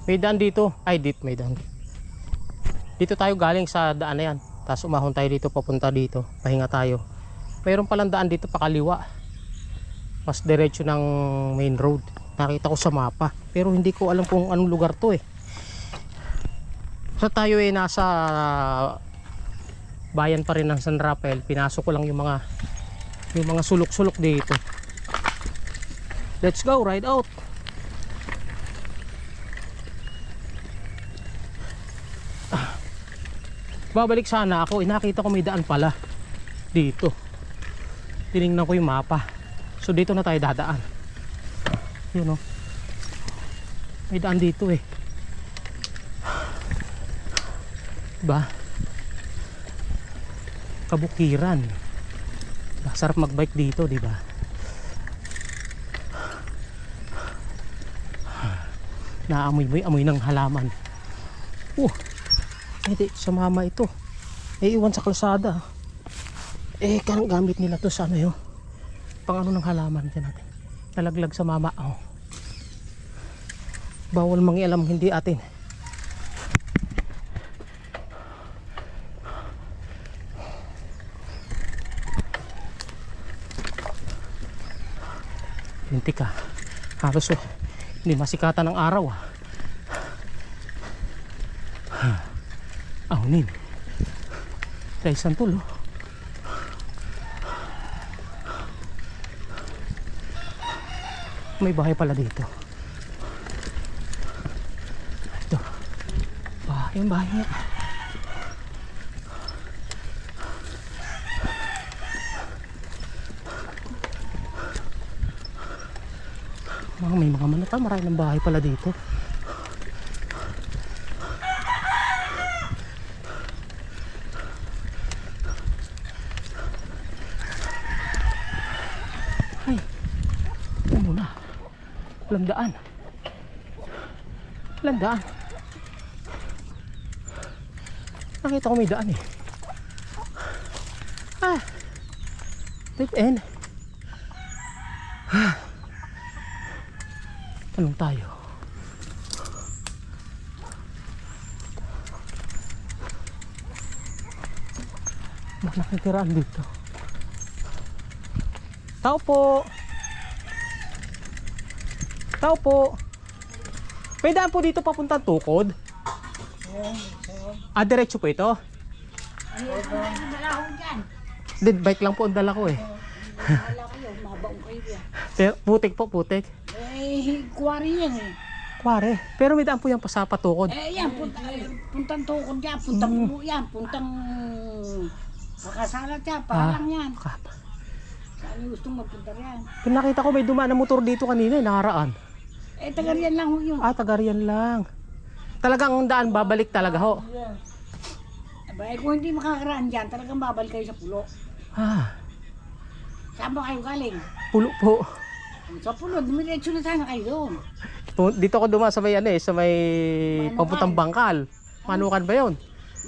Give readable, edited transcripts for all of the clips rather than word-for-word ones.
May daan dito. Ay, dito may daan. Dito tayo galing sa daan na yan. Tapos umahon tayo dito papunta dito. Pahinga tayo. Mayroon palang daan dito pakaliwa. Mas diretso ng main road. Nakita ko sa mapa. Pero hindi ko alam kung anong lugar to eh. So tayo eh nasa bayan pa rin ng San Rafael. Pinasok ko lang yung mga sulok-sulok dito. Let's go, ride out. Babalik sana ako, nakita ko may daan pala dito. Tinignan ko yung mapa. So dito na tayo dadaan. Yun o. May daan dito eh. Diba? Kabukiran. Sarap magbike dito, diba? Naamoy mo yung amoy ng halaman. Hindi, sa mama ito. Iiwan sa kalsada. Gamit nila to sa ano yun. Pang ano ng halaman dyan natin. Nalaglag sa mama. Bawal mangialam, hindi atin. Lintik ka. Halos hindi masikatan ng araw Ahonin. Sa isang tulo. May bahay pala dito. Ito. Bahay niya. May mga manata. Marami ng bahay pala dito. Landaan. Nakita ko may daan eh. Dead end. Tanong tayo. Nakikiraan dito. Tao po. May daan po dito papuntang Tukod. Diretso po ito. Dead bike lang po ang dala ko eh. Putik. Kuwari yan eh. Kuwari. Pero may daan po yan pa sa Patukod. Yan, puntang Tukod yan, puntang Puno yan, puntang Makasalat yan, parang yan. Saan yung gustong magpunta yan? Nakita ko may dumaan na motor dito kanina, nakaraan. Taga-riyan lang ho yun. Taga-riyan lang. Talagang daan, babalik talaga ho. Kung hindi makakaraan dyan, talagang babalik kayo sa Pulo. Saan ba kayo galing? Pulo po. Sa Pulo, dumiretso na sana kayo doon. Dito ko dumaan sa may sa may papuntang Bangkal. Manukan ba yun?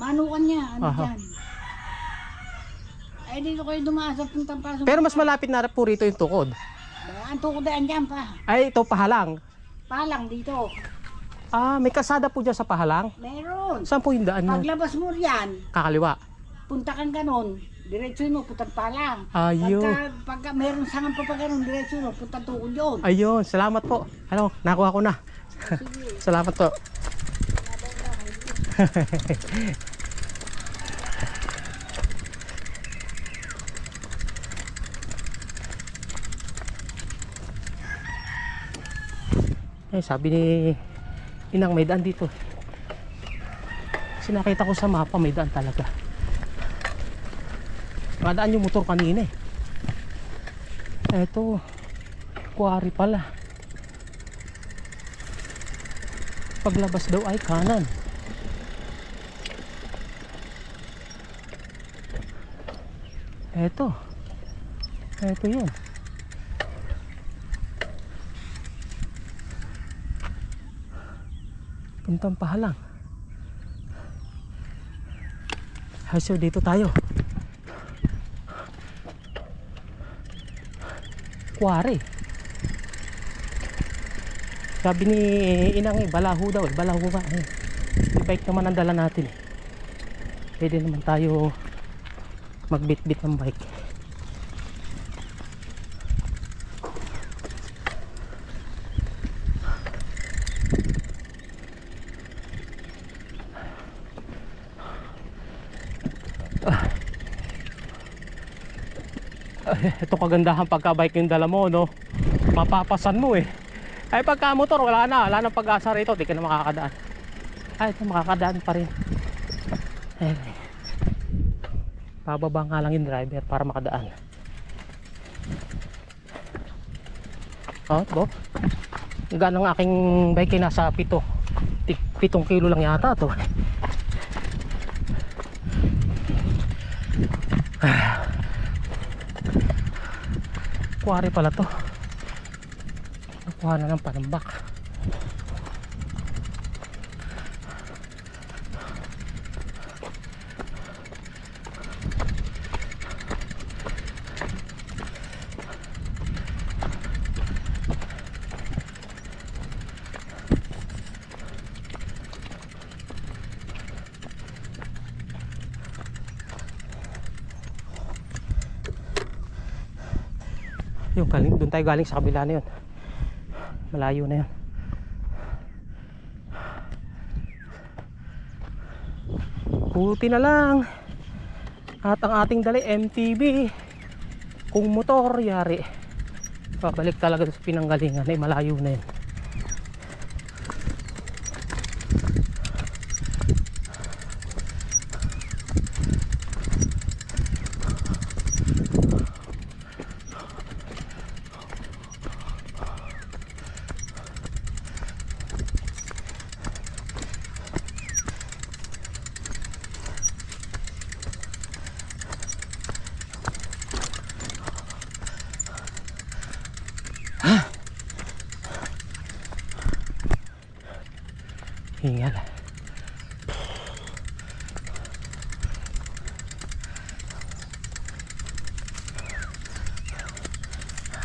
Manukan niya, dyan. Dito kayo dumaan sa puntang paso. Pero mas malapit na po rito yung Tukod. Ang Tukod daan dyan pa. Ito Pahalang. Pahalang dito. May kalsada po dyan sa Pahalang? Meron. Saan po yung daan nyo? Paglabas mo riyan, kakaliwa. Punta kang ganon, diretso mo, puntang Pahalang. Ayun. Pagka meron sangang pa ganon, diretso mo, puntang Tukod yun. Ayun, salamat po. Nakuha ko na. Salamat po. Sabi ni Inang may daan dito. Kasi nakita ko sa mapa may daan talaga. Madaan yung motor kanina eh. Eto, kuwari pala. Paglabas daw ay kanan. Eto yun. Puntang Pahalang. So dito tayo. Kuwari. Sabi ni Inang balaho daw balaho nga e-bike naman ang dala natin pwede naman tayo magbit-bit ng bike. Ito kagandahan pagka bike yung dala mo, no? Mapapasan mo eh. Ay pagka motor wala na pag-asa rito, di ka na makakadaan. Ay ito makakadaan pa rin. Ay, pababa nga lang yung driver para makadaan. Oh, ito. Gano'ng aking bike ay nasa 7 kilo lang yata to. Kuwari pala to. Nakuha na ng panambak. Yung galing, doon tayo galing sa kabila na yun. Malayo na yun. Buti na lang at ang ating dali MTB. Kung motor yari babalik talaga sa pinanggalingan ay malayo na yun. Hingal.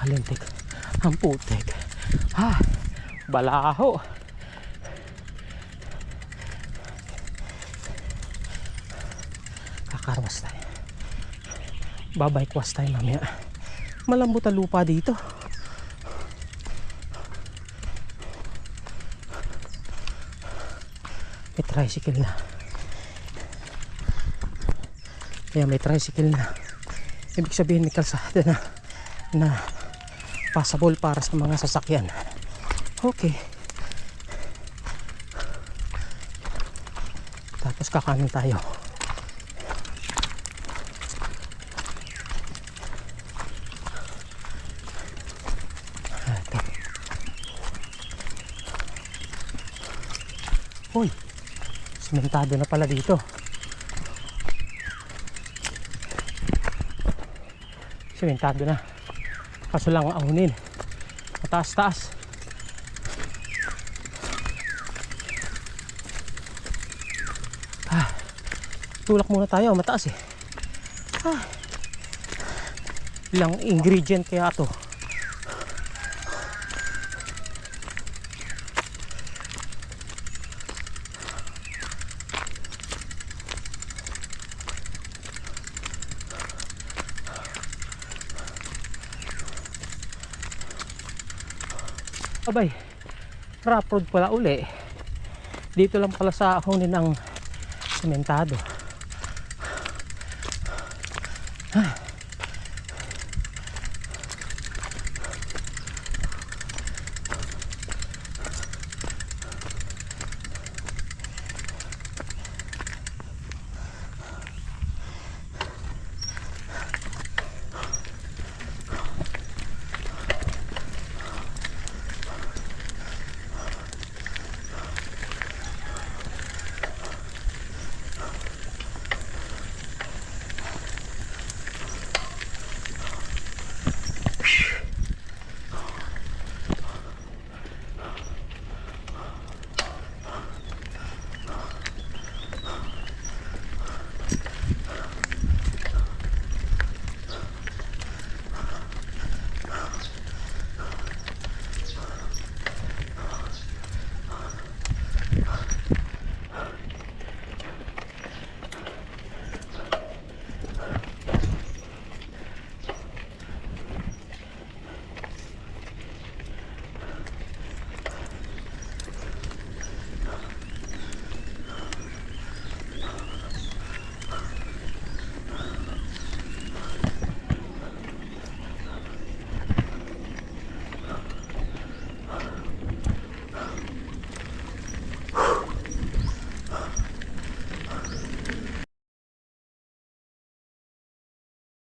Halintik. Ang putik. Ha, balaho. Kakarwas tayo. Babike-was tayo mamaya. Malambot ang lupa dito. May tricycle na. Ayan, may tricycle na. Ibig sabihin may kalsada na passable para sa mga sasakyan. Okay. Tapos kakanan tayo. Ito. Uy, sementado na pala dito. Sementado na. Kaso lang ang ahunin. Mataas-taas. Tulak muna tayo. Mataas eh. Ilang ingredient kaya to. Abay, rough road pala uli. Dito lang pala sa ahunin ng sementado.